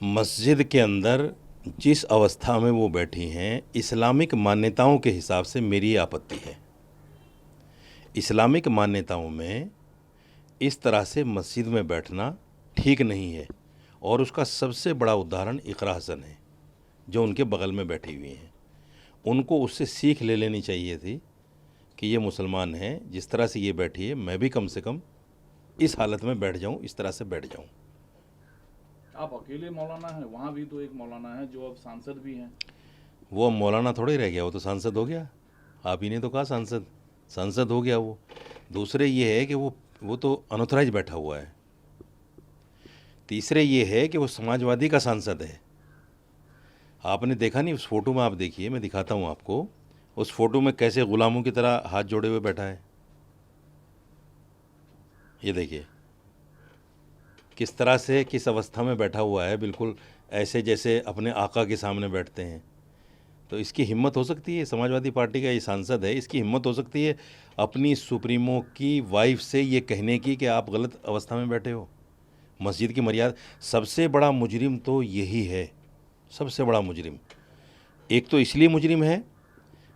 मस्जिद के अंदर जिस अवस्था में वो बैठी हैं, इस्लामिक मान्यताओं के हिसाब से मेरी आपत्ति है। इस्लामिक मान्यताओं में इस तरह से मस्जिद में बैठना ठीक नहीं है, और उसका सबसे बड़ा उदाहरण इकरा हसन है, जो उनके बगल में बैठी हुई हैं। उनको उससे सीख ले लेनी चाहिए थी कि ये मुसलमान हैं, जिस तरह से ये बैठी है मैं भी कम से कम इस हालत में बैठ जाऊं, इस तरह से बैठ जाऊं। आप अकेले मौलाना हैं, वहाँ भी तो एक मौलाना है जो अब सांसद भी हैं। वो अब मौलाना थोड़े रह गया, वो तो सांसद हो गया। आप ही ने तो कहा सांसद, सांसद हो गया वो। दूसरे ये है कि वो तो अनऑथराइज बैठा हुआ है। तीसरे ये है कि वो समाजवादी का सांसद है। आपने देखा नहीं उस फोटो में? आप देखिए, मैं दिखाता हूँ आपको। उस फोटो में कैसे गुलामों की तरह हाथ जोड़े हुए बैठा है। ये देखिए किस तरह से, किस अवस्था में बैठा हुआ है, बिल्कुल ऐसे जैसे अपने आका के सामने बैठते हैं। तो इसकी हिम्मत हो सकती है, समाजवादी पार्टी का ये सांसद है, इसकी हिम्मत हो सकती है अपनी सुप्रीमो की वाइफ से ये कहने की कि आप गलत अवस्था में बैठे हो। मस्जिद की मर्यादा। सबसे बड़ा मुजरिम तो यही है, सबसे बड़ा मुजरिम। एक तो इसलिए मुजरिम है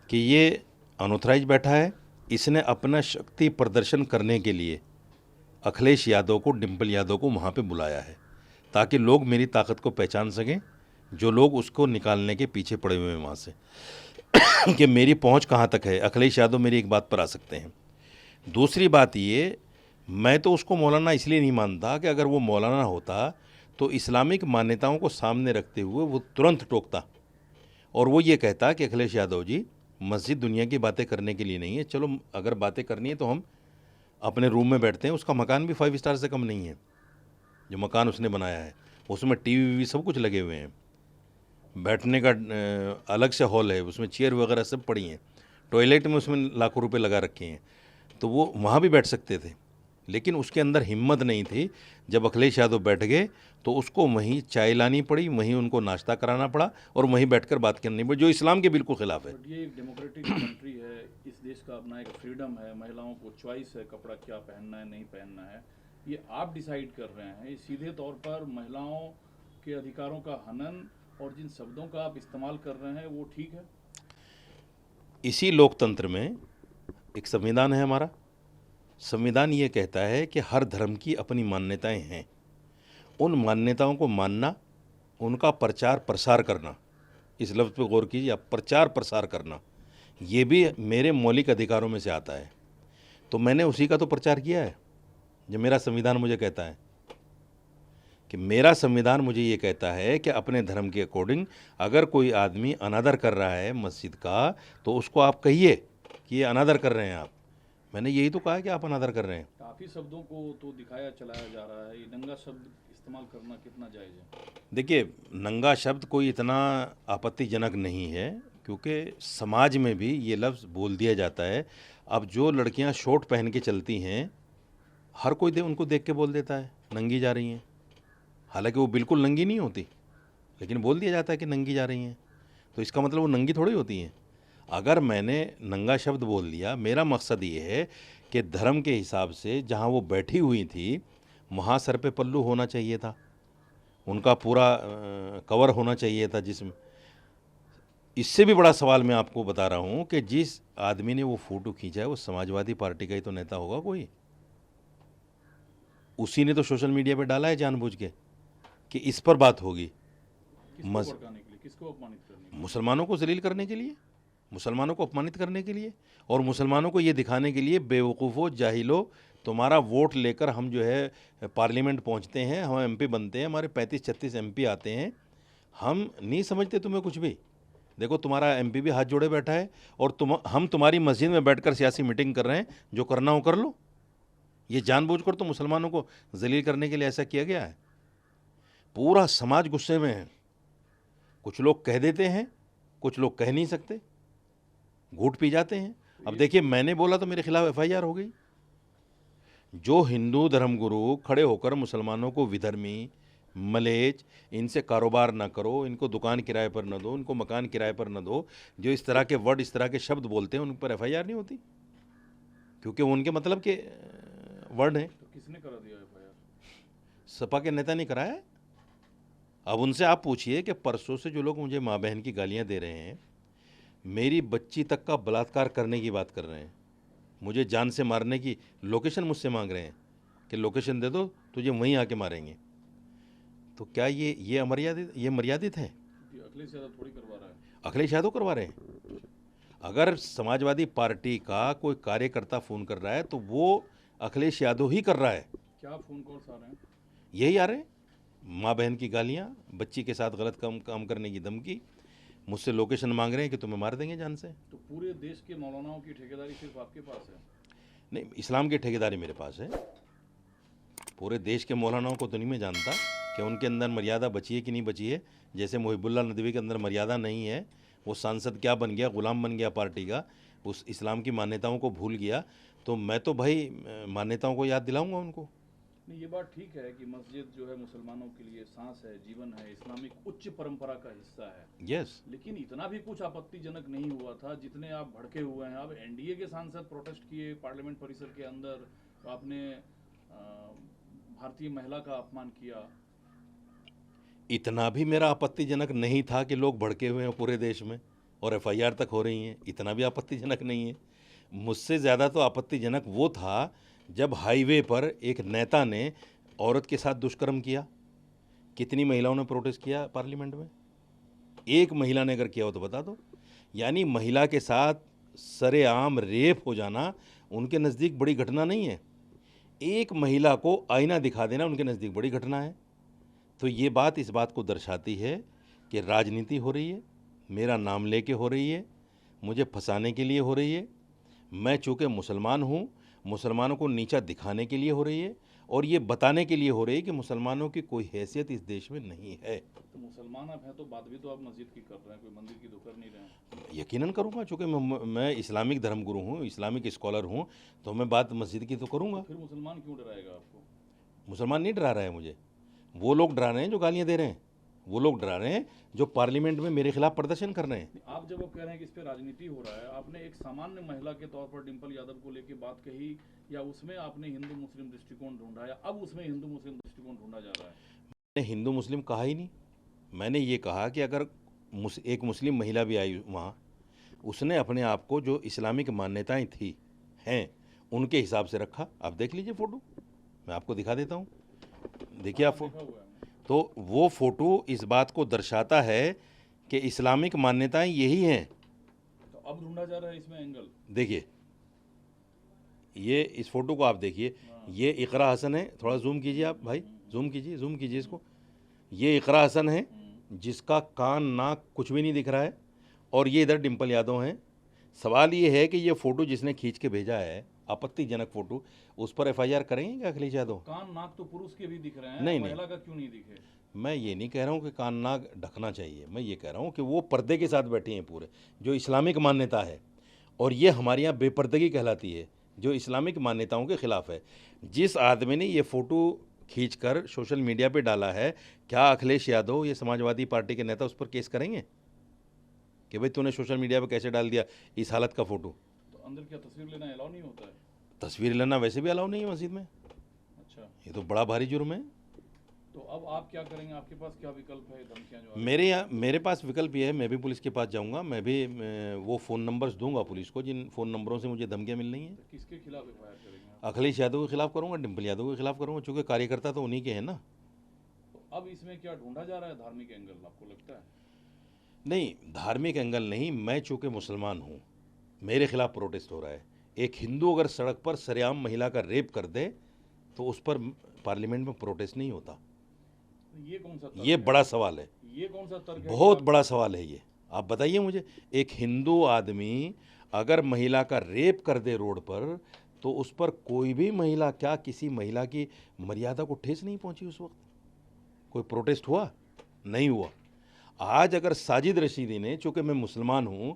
कि ये अनऑथराइज बैठा है। इसने अपना शक्ति प्रदर्शन करने के लिए अखिलेश यादव को, डिम्पल यादव को वहाँ पे बुलाया है, ताकि लोग मेरी ताकत को पहचान सकें, जो लोग उसको निकालने के पीछे पड़े हुए हैं वहाँ से कि मेरी पहुँच कहाँ तक है। अखिलेश यादव मेरी एक बात पर आ सकते हैं। दूसरी बात ये, मैं तो उसको मौलाना इसलिए नहीं मानता कि अगर वो मौलाना होता तो इस्लामिक मान्यताओं को सामने रखते हुए वो तुरंत टोकता, और वो ये कहता कि अखिलेश यादव जी, मस्जिद दुनिया की बातें करने के लिए नहीं है। चलो अगर बातें करनी है तो हम अपने रूम में बैठते हैं। उसका मकान भी 5 स्टार से कम नहीं है, जो मकान उसने बनाया है। उसमें टीवी वीवी सब कुछ लगे हुए हैं, बैठने का अलग से हॉल है, उसमें चेयर वगैरह सब पड़ी हैं, टॉयलेट में उसमें लाखों रुपए लगा रखे हैं। तो वो वहाँ भी बैठ सकते थे, लेकिन उसके अंदर हिम्मत नहीं थी। जब अखिलेश यादव बैठ गए तो उसको वहीं चाय लानी पड़ी, वहीं उनको नाश्ता कराना पड़ा, और वहीं बैठकर बात करनी पड़ी, जो इस्लाम के बिल्कुल खिलाफ है। बट ये एक डेमोक्रेटिक कंट्री है, इस देश का अपना एक फ्रीडम है, महिलाओं को चॉइस है कपड़ा क्या पहनना है नहीं पहनना है। ये आप डिसाइड कर रहे हैं, ये सीधे तौर पर महिलाओं के अधिकारों का हनन, और जिन शब्दों का आप इस्तेमाल कर रहे हैं वो ठीक है? इसी लोकतंत्र में एक संविधान है हमारा। संविधान ये कहता है कि हर धर्म की अपनी मान्यताएं हैं। उन मान्यताओं को मानना, उनका प्रचार प्रसार करना, इस लफ्ज़ पे गौर कीजिए आप, प्रचार प्रसार करना, ये भी मेरे मौलिक अधिकारों में से आता है। तो मैंने उसी का तो प्रचार किया है जो मेरा संविधान मुझे कहता है। कि मेरा संविधान मुझे ये कहता है कि अपने धर्म के अकॉर्डिंग अगर कोई आदमी अनादर कर रहा है मस्जिद का, तो उसको आप कहिए कि ये अनादर कर रहे हैं आप। मैंने यही तो कहा कि आप अनादर कर रहे हैं। काफ़ी शब्दों को तो दिखाया चलाया जा रहा है, ये नंगा शब्द इस्तेमाल करना कितना जायज़ है? देखिए, नंगा शब्द कोई इतना आपत्तिजनक नहीं है, क्योंकि समाज में भी ये लफ्ज़ बोल दिया जाता है। अब जो लड़कियां शॉर्ट पहन के चलती हैं, हर कोई उनको देख के बोल देता है नंगी जा रही हैं, हालांकि वो बिल्कुल नंगी नहीं होती, लेकिन बोल दिया जाता है कि नंगी जा रही हैं। तो इसका मतलब वो नंगी थोड़ी होती हैं। अगर मैंने नंगा शब्द बोल दिया, मेरा मकसद ये है कि धर्म के हिसाब से जहाँ वो बैठी हुई थी वहाँ सर पे पल्लू होना चाहिए था, उनका पूरा कवर होना चाहिए था जिसमें। इससे भी बड़ा सवाल मैं आपको बता रहा हूँ कि जिस आदमी ने वो फ़ोटो खींचा है वो समाजवादी पार्टी का ही तो नेता होगा कोई। उसी ने तो सोशल मीडिया पे डाला है जानबूझ के कि इस पर बात होगी। किसको भड़काने के लिए, किसको अपमानित करने के लिए? मुसलमानों को जलील करने के लिए, मुसलमानों को अपमानित करने के लिए, और मुसलमानों को ये दिखाने के लिए, बेवकूफ़ो जाहिलो, तुम्हारा वोट लेकर हम जो है पार्लियामेंट पहुंचते हैं, हम एमपी बनते हैं, हमारे 35-36 एमपी आते हैं, हम नहीं समझते तुम्हें कुछ भी। देखो तुम्हारा एमपी भी हाथ जोड़े बैठा है, और हम तुम्हारी मस्जिद में बैठकर सियासी मीटिंग कर रहे हैं, जो करना हो कर लो। ये जानबूझकर तो मुसलमानों को जलील करने के लिए ऐसा किया गया है। पूरा समाज गुस्से में है। कुछ लोग कह देते हैं, कुछ लोग कह नहीं सकते, घूट पी जाते हैं। अब देखिए, मैंने बोला तो मेरे खिलाफ एफआईआर हो गई। जो हिंदू धर्मगुरु खड़े होकर मुसलमानों को विधर्मी, मलेच, इनसे कारोबार ना करो, इनको दुकान किराए पर न दो, इनको मकान किराए पर न दो, जो इस तरह के वर्ड, इस तरह के शब्द बोलते हैं, उन पर एफआईआर नहीं होती, क्योंकि वो उनके मतलब के वर्ड हैं। तो किसने करा दिया एफआईआर? सपा के नेता ने कराया है। अब उनसे आप पूछिए कि परसों से जो लोग मुझे माँ बहन की गालियाँ दे रहे हैं, मेरी बच्ची तक का बलात्कार करने की बात कर रहे हैं, मुझे जान से मारने की लोकेशन मुझसे मांग रहे हैं कि लोकेशन दे दो, तुझे वहीं आके मारेंगे, तो क्या ये अमर्यादित, ये मर्यादित है? कि अखिलेश यादव थोड़ी करवा रहा है। अखिलेश यादव करवा रहे हैं। अगर समाजवादी पार्टी का कोई कार्यकर्ता फ़ोन कर रहा है तो वो अखिलेश यादव ही कर रहा है। क्या फ़ोन कॉल्स आ रहे हैं? यही आ रहे हैं, माँ बहन की गालियाँ, बच्ची के साथ गलत काम काम करने की धमकी, मुझसे लोकेशन मांग रहे हैं कि तुम्हें मार देंगे जान से। तो पूरे देश के मौलानाओं की ठेकेदारी सिर्फ आपके पास है? नहीं, इस्लाम की ठेकेदारी मेरे पास है। पूरे देश के मौलानाओं को तो नहीं मैं जानता कि उनके अंदर मर्यादा बची है कि नहीं बची है। जैसे मुहिबुल्लाह नदवी के अंदर मर्यादा नहीं है, वो सांसद क्या बन गया, ग़ुलाम बन गया पार्टी का, उस इस्लाम की मान्यताओं को भूल गया, तो मैं तो भाई मान्यताओं को याद दिलाऊंगा उनको। नहीं, ये बात ठीक है कि मस्जिद जो है मुसलमानों के लिए सांस है, जीवन है, इस्लामिक उच्च परंपरा का हिस्सा है। यस, लेकिन इतना भी कुछ आपत्तिजनक नहीं हुआ था जितने आप भड़के हुए हैं। अब एनडीए के सांसद प्रोटेस्ट किए पार्लियामेंट परिसर के अंदर, तो आपने भारतीय महिला का अपमान किया। इतना भी मेरा आपत्तिजनक नहीं था कि लोग भड़के हुए हैं पूरे देश में और एफआईआर तक हो रही हैं, इतना भी आपत्तिजनक नहीं है। मुझसे ज़्यादा तो आपत्तिजनक वो था जब हाईवे पर एक नेता ने औरत के साथ दुष्कर्म किया। कितनी महिलाओं ने प्रोटेस्ट किया पार्लियामेंट में? एक महिला ने अगर किया हो तो बता दो। यानी महिला के साथ सरेआम रेप हो जाना उनके नज़दीक बड़ी घटना नहीं है, एक महिला को आईना दिखा देना उनके नज़दीक बड़ी घटना है। तो ये बात इस बात को दर्शाती है कि राजनीति हो रही है, मेरा नाम लेके हो रही है, मुझे फंसाने के लिए हो रही है। मैं चूँकि मुसलमान हूँ, मुसलमानों को नीचा दिखाने के लिए हो रही है और ये बताने के लिए हो रही है कि मुसलमानों की कोई हैसियत इस देश में नहीं है। तो मुसलमान आप हैं तो बात भी तो आप मस्जिद की कर रहे हैं, कोई मंदिर की तो कर नहीं रहे हैं। यकीनन करूँगा, चूँकि मैं इस्लामिक धर्मगुरु हूँ, इस्लामिक स्कॉलर हूँ, तो मैं बात मस्जिद की तो करूँगा। फिर मुसलमान क्यों डराएगा आपको? मुसलमान नहीं डरा रहा है मुझे, वो लोग डरा रहे हैं जो गालियाँ दे रहे हैं, वो लोग डरा रहे हैं जो पार्लियामेंट में मेरे खिलाफ प्रदर्शन कर रहे हैं। आप जब कह रहे हैं कि इस पे राजनीति हो रहा है, आपने एक सामान्य महिला के तौर पर डिंपल यादव को लेकर बात कही, या उसमें आपने हिंदू मुस्लिम दृष्टिकोण ढूंढा, या अब उसमें हिंदू मुस्लिम दृष्टिकोण ढूंढा जा रहा है? मैंने हिंदू मुस्लिम कहा ही नहीं, मैंने ये कहा कि अगर एक मुस्लिम महिला भी आई वहाँ, उसने अपने आप को जो इस्लामिक मान्यताएं थी हैं उनके हिसाब से रखा। आप देख लीजिए फ़ोटो, मैं आपको दिखा देता हूँ, देखिए आप। देखा हुआ है हमने। तो वो फ़ोटो इस बात को दर्शाता है कि इस्लामिक मान्यताएं यही हैं। तो अब ढूंढा जा रहा है इसमें एंगल। देखिए, ये इस फ़ोटो को आप देखिए, ये इकरा हसन है, थोड़ा जूम कीजिए आप भाई, जूम कीजिए इसको। ये इकरा हसन है जिसका कान नाक कुछ भी नहीं दिख रहा है, और ये इधर डिंपल यादव हैं। सवाल ये है कि ये फ़ोटो जिसने खींच के भेजा है, आपत्तिजनक फ़ोटो, उस पर एफआईआर करेंगे क्या अखिलेश यादव? कान नाक तो पुरुष के भी दिख रहे हैं, नहीं, महिला का क्यों नहीं दिखे? मैं ये नहीं कह रहा हूँ कि कान नाक ढकना चाहिए, मैं ये कह रहा हूँ कि वो पर्दे के साथ बैठी हैं पूरे, जो इस्लामिक मान्यता है, और ये हमारे यहाँ बेपर्दगी कहलाती है, जो इस्लामिक मान्यताओं के ख़िलाफ़ है। जिस आदमी ने ये फ़ोटो खींचकर सोशल मीडिया पे डाला है, क्या अखिलेश यादव, ये समाजवादी पार्टी के नेता, उस पर केस करेंगे कि भाई तूने सोशल मीडिया पे कैसे डाल दिया इस हालत का फ़ोटो? तो अंदर क्या तस्वीर लेना अलाउ नहीं होता है? तस्वीर लेना वैसे भी अलाउ नहीं है मस्जिद में, अच्छा, ये तो बड़ा भारी जुर्म है। तो अब आप क्या करेंगे? आपके पास क्या विकल्प है? धमकियां जो मेरे पास विकल्प ये है, मैं भी पुलिस के पास जाऊंगा, मैं भी वो फ़ोन नंबर्स दूंगा पुलिस को जिन फ़ोन नंबरों से मुझे धमकियां मिल रही हैं। तो किसके खिलाफ एफआईआर करेंगे आप? अखिलेश यादव के खिलाफ करूंगा, डिंपल यादव के खिलाफ करूंगा, चूँकि कार्यकर्ता तो उन्हीं के हैं ना। तो अब इसमें क्या ढूंढा जा रहा है? धार्मिक एंगल आपको लगता है? नहीं, धार्मिक एंगल नहीं, मैं चूँकि मुसलमान हूँ, मेरे खिलाफ प्रोटेस्ट हो रहा है। एक हिंदू अगर सड़क पर सरेआम महिला का रेप कर दे तो उस पर पार्लियामेंट में प्रोटेस्ट नहीं होता। तो ये कौन सा तर्क ये है? बड़ा सवाल है, ये कौन सा तर्क है? बहुत बड़ा सवाल है ये। आप बताइए मुझे, एक हिंदू आदमी अगर महिला का रेप कर दे रोड पर, तो उस पर कोई भी महिला, क्या किसी महिला की मर्यादा को ठेस नहीं पहुंची उस वक्त? कोई प्रोटेस्ट हुआ? नहीं हुआ। आज अगर साजिद रशीदी ने, चूँकि मैं मुसलमान हूँ,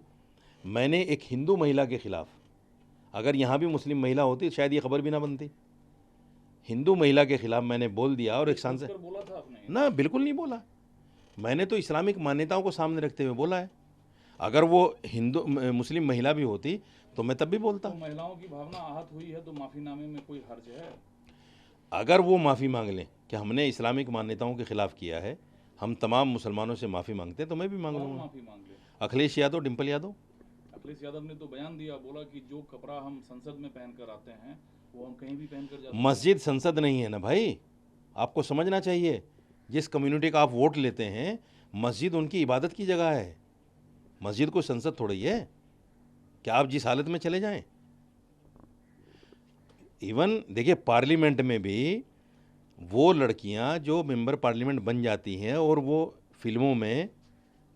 मैंने एक हिंदू महिला के ख़िलाफ़, अगर यहाँ भी मुस्लिम महिला होती शायद ये खबर भी ना बनती, हिंदू महिला के ख़िलाफ़ मैंने बोल दिया, और एक सांसद, बोला था आपने? ना बिल्कुल नहीं बोला, मैंने तो इस्लामिक मान्यताओं को सामने रखते हुए बोला है। अगर वो हिंदू मुस्लिम महिला भी होती तो मैं तब भी बोलता। तो महिलाओं की भावना आहत हुई है तो माफीनामे में कोई हर्ज है? अगर वो माफ़ी मांग लें कि हमने इस्लामिक मान्यताओं के ख़िलाफ़ किया है, हम तमाम मुसलमानों से माफ़ी मांगते हैं, तो मैं भी मांग कौन लूँगा। माफी मांग ले? अखिलेश यादव, डिम्पल यादव। अखिलेश यादव ने तो बयान दिया, बोला कि जो कपड़ा हम संसद में पहन कर आते हैं वो हम कहीं भी पहन कर जा सकते हैं। मस्जिद संसद नहीं है ना भाई, आपको समझना चाहिए। जिस कम्युनिटी का आप वोट लेते हैं, मस्जिद उनकी इबादत की जगह है, मस्जिद कोई संसद थोड़ी है। क्या आप जिस हालत में चले जाएं। इवन देखिए, पार्लियामेंट में भी वो लड़कियां जो मेंबर पार्लियामेंट बन जाती हैं और वो फिल्मों में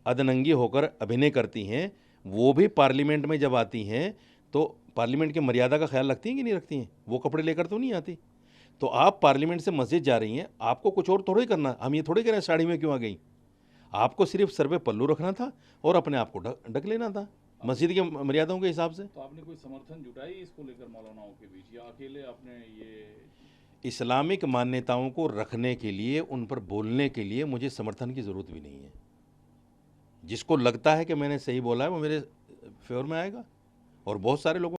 अधनंगी होकर अभिनय करती हैं, वो भी पार्लियामेंट में जब आती हैं तो पार्लियामेंट की मर्यादा का ख्याल रखती हैं कि नहीं रखती हैं? वो कपड़े लेकर तो नहीं आती। तो आप पार्लियामेंट से मस्जिद जा रही हैं, आपको कुछ और थोड़ी करना। हम ये थोड़ी कह रहे हैं साड़ी में क्यों आ गई। आपको सिर्फ सर पे पल्लू रखना था और अपने आप को ढक लेना था मस्जिद की मर्यादाओं के हिसाब से। तो आपने कोई समर्थन जुटाई इसको लेकर मौलानाओं के बीच, या अकेले आपने ये? इस्लामिक मान्यताओं को रखने के लिए, उन पर बोलने के लिए मुझे समर्थन की ज़रूरत भी नहीं है। जिसको लगता है कि मैंने सही बोला है वो मेरे फेवर में आएगा, और बहुत सारे लोगों